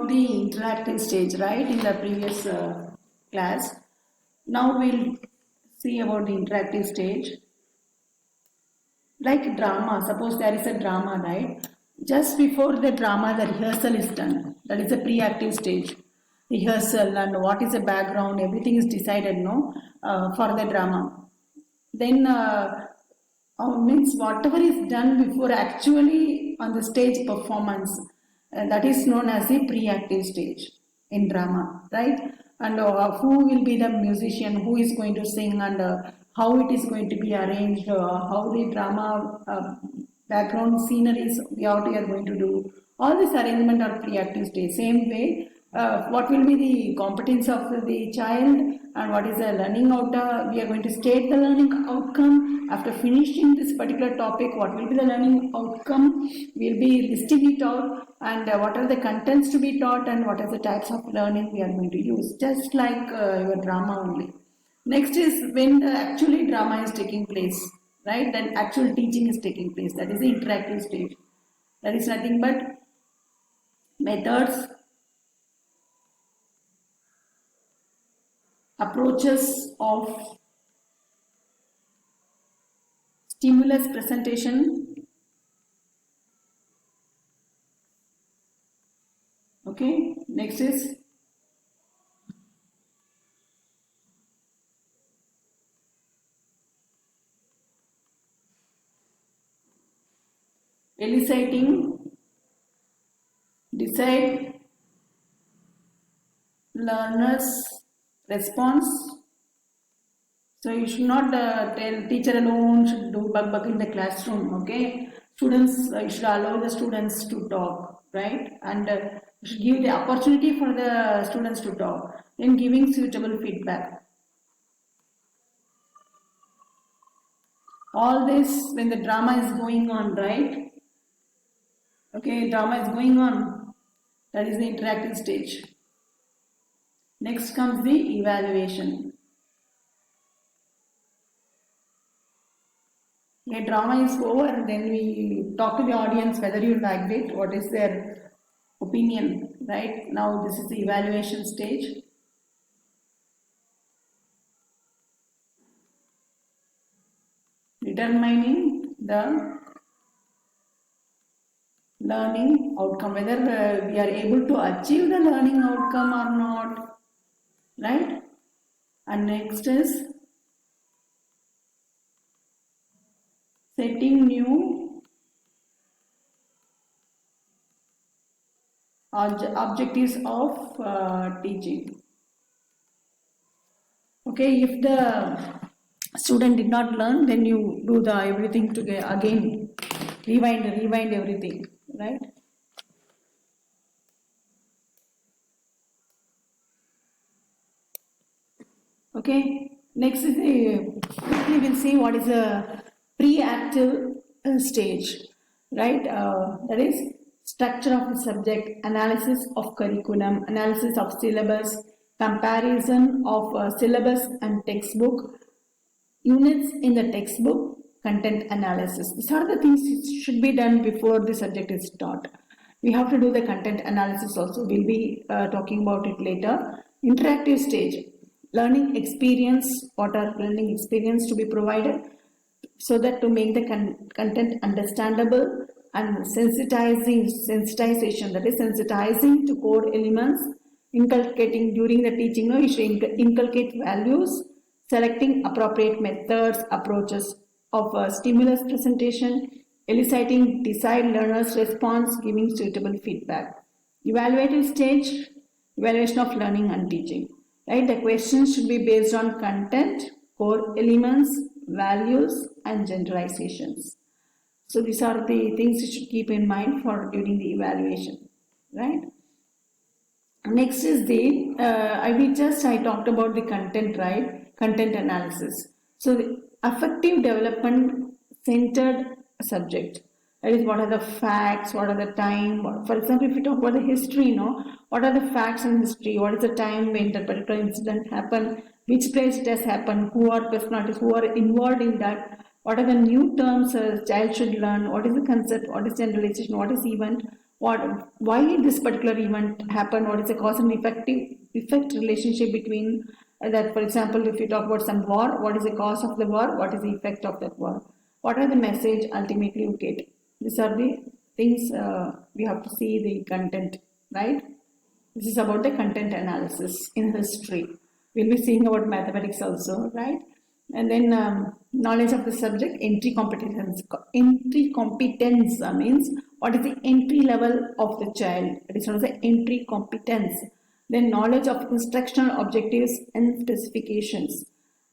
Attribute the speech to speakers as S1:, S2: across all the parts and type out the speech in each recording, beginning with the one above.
S1: about the interactive stage, right, in the previous class. Now we'll see about the interactive stage. Like drama, suppose there is a drama, right? Just before the drama, the rehearsal is done. That is a pre-active stage. Rehearsal and what is the background, everything is decided, no, for the drama. Then means whatever is done before actually on the stage performance, that is known as the pre-active stage in drama, right? And who will be the musician, who is going to sing, and how it is going to be arranged, how the drama background sceneries what we are going to do. All this arrangement are pre-active stage. Same way, what will be the competence of the child and what is the learning outcome. We are going to state the learning outcome. After finishing this particular topic, what will be the learning outcome? We'll be listing it out, and what are the contents to be taught and what are the types of learning we are going to use, just like your drama only. Next is when the actually drama is taking place, right? Then actual teaching is taking place. That is the interactive stage. That is nothing but methods, approaches of stimulus presentation. Okay, next is eliciting, decide learners response. So you should not tell teacher alone should do bug in the classroom. Okay, students, you should allow the students to talk, right? And you should give the opportunity for the students to talk, then giving suitable feedback. All this when the drama is going on, right? Okay, drama is going on. That is the interactive stage. Next comes the evaluation. Okay, drama is over, then we talk to the audience whether you liked it, what is their opinion, right? Now this is the evaluation stage. Determining the learning outcome, whether we are able to achieve the learning outcome or not, right? And next is setting new objectives of teaching. Okay, if the student did not learn, then you do the everything together again, rewind everything, right? Okay, next is quickly we'll see what is a pre-active stage, right? That is structure of the subject, analysis of curriculum, analysis of syllabus, comparison of syllabus and textbook, units in the textbook, content analysis. These are the things that should be done before the subject is taught. We have to do the content analysis also. We'll be talking about it later. Interactive stage, learning experience, what are learning experience to be provided so that to make the content understandable, and sensitization, that is sensitizing to core elements, inculcating during the teaching, you should inculcate values, selecting appropriate methods, approaches of stimulus presentation, eliciting desired learners' response, giving suitable feedback. Evaluative stage, evaluation of learning and teaching. Right, the questions should be based on content, core elements, values, and generalizations. So these are the things you should keep in mind for during the evaluation, right? Next is the I talked about the content, right? Content analysis. So the affective development centered subject. That is, what are the facts, what are the time. For example, if we talk about the history, what are the facts in history? What is the time when that particular incident happened? Which place it has happened? Who are personalities who are involved in that? What are the new terms a child should learn? What is the concept? What is generalization? What is event? why this particular event happened, what is the cause and effect relationship between that. For example, if you talk about some war, what is the cause of the war, what is the effect of that war, what are the message ultimately you get. These are the things we have to see the content, right? This is about the content analysis in history. We'll be seeing about mathematics also, right? And then knowledge of the subject, entry competence. Entry competence means what is the entry level of the child. It is known as the entry competence. Then knowledge of instructional objectives and specifications.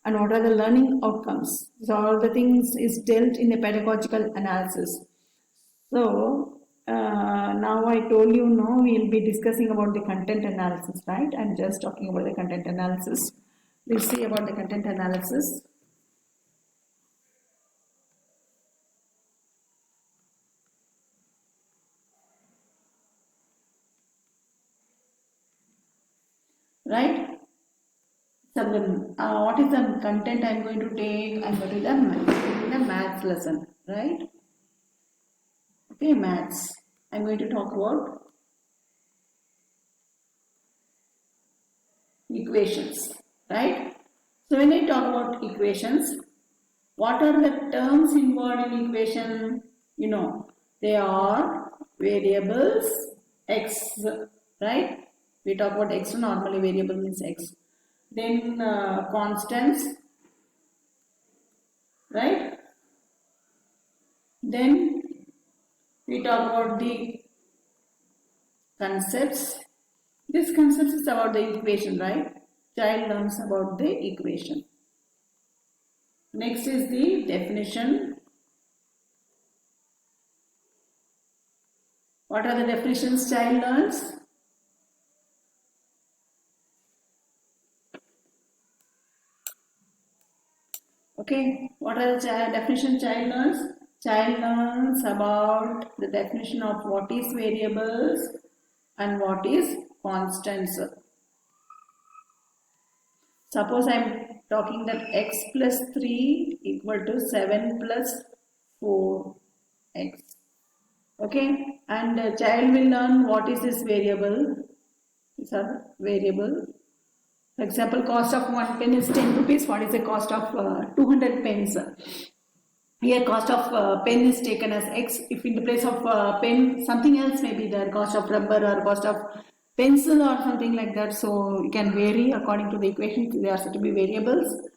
S1: And what are the learning outcomes. So all the things is dealt in the pedagogical analysis. So now I told you, no, we'll be discussing about the content analysis, right? I'm just talking about the content analysis. We'll see about the content analysis. Right? So what is the content I'm going to take? I'm going to do the maths lesson, right? Okay, maths. I'm going to talk about equations, right? So when I talk about equations, what are the terms involved in equation? You know, they are variables, x, right? We talk about x, normally variable means x. Then constants, right? Then we talk about the concepts. This concept is about the equation, right? Child learns about the equation. Next is the definition. What are the definitions child learns? Okay, what are the definition child learns? Child learns about the definition of what is variables and what is constants. Suppose I am talking that x plus 3 equal to 7 plus 4x. Okay, and the child will learn what is this variable. These are variable. For example, cost of 1 pen is 10 rupees. What is the cost of 200 pens? Here cost of pen is taken as x. If in the place of pen something else may be there, cost of rubber or cost of pencil or something like that. So it can vary according to the equation. They are said to be variables.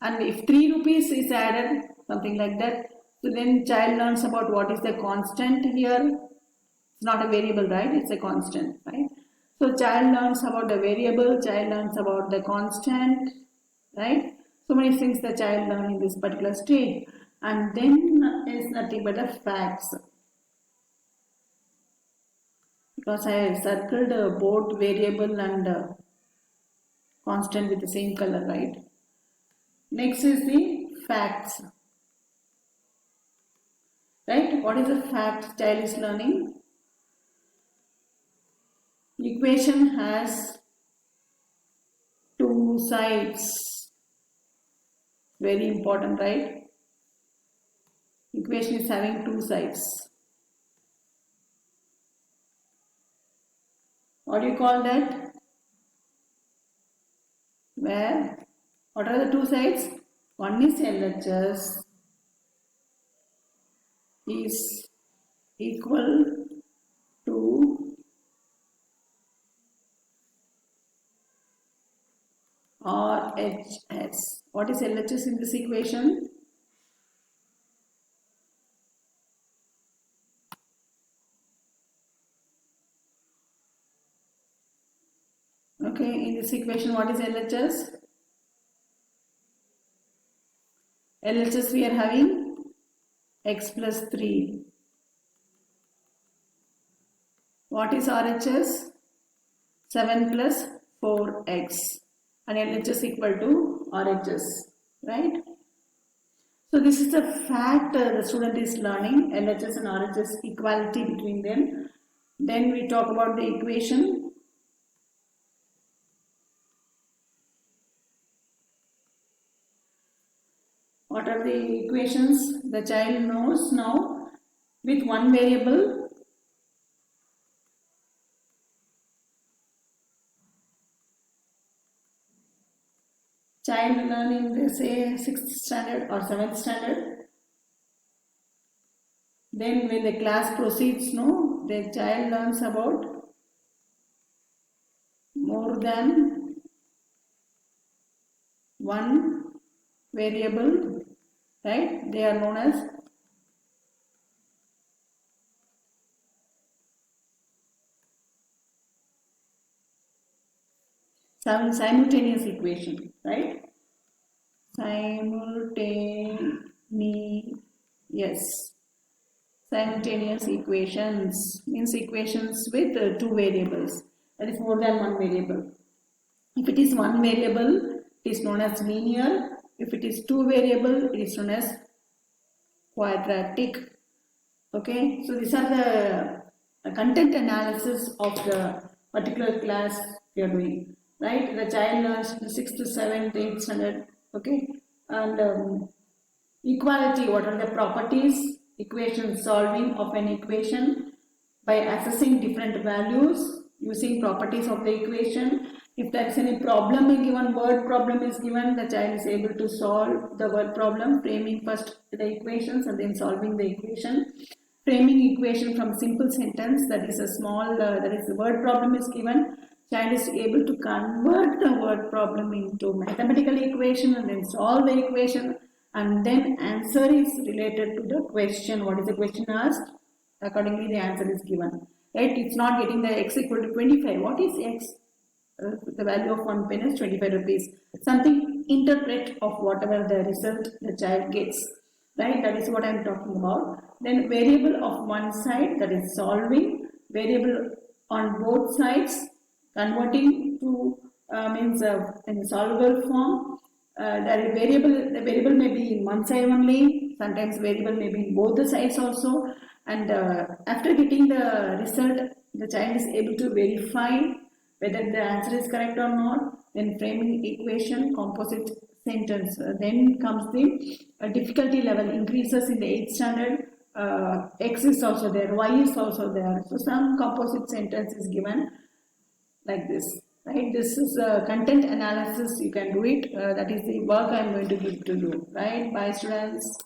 S1: And if 3 rupees is added, something like that, so then child learns about what is the constant here. It's not a variable, right? It's a constant, right? So child learns about the variable, child learns about the constant, right? So many things the child learns in this particular stage. And then is nothing but the facts. Because I circled both variable and constant with the same color, right? Next is the facts. Right? What is the fact child is learning? Equation has two sides. Very important, right? Equation is having two sides. What do you call that? Where? What are the two sides? One is LHS is equal to RHS. What is LHS in this equation? Okay, in this equation, what is LHS? LHS we are having x plus 3. What is RHS? 7 plus 4x. And LHS equal to RHS, right? So this is the fact the student is learning, LHS and RHS equality between them. Then we talk about the equation. What are the equations the child knows now? With one variable, child learning, they say 6th standard or 7th standard. Then when the class proceeds, no, the child learns about more than one variable, right? They are known as simultaneous equation, right? Simultaneous equations means equations with two variables, that is more than one variable. If it is one variable, it is known as linear. If it is two variable, it is known as quadratic. Okay, so these are the content analysis of the particular class we are doing, right? The child learns the 6th to 7th, 8th standard. Okay, and equality, what are the properties? Equation solving of an equation by assessing different values using properties of the equation. If there is any problem, a given word problem is given, the child is able to solve the word problem, framing first the equations and then solving the equation. Framing equation from simple sentence, that is a small, that is the word problem is given, child is able to convert the word problem into mathematical equation and then solve the equation, and then answer is related to the question. What is the question asked? Accordingly the answer is given, right? It's not getting the x equal to 25. What is x? The value of 1 pen is 25 rupees. Something interpret of whatever the result the child gets, right? That is what I am talking about. Then variable of one side, that is solving. Variable on both sides, converting to means in solvable form. The variable may be in one side only, sometimes variable may be in both the sides also, and after getting the result, the child is able to verify whether the answer is correct or not. Then framing equation, composite sentence. Then comes the difficulty level increases in the 8th standard. X is also there, Y is also there. So some composite sentence is given like this, right? This is content analysis. You can do it. That is the work I am going to give to you, right? Bye, students.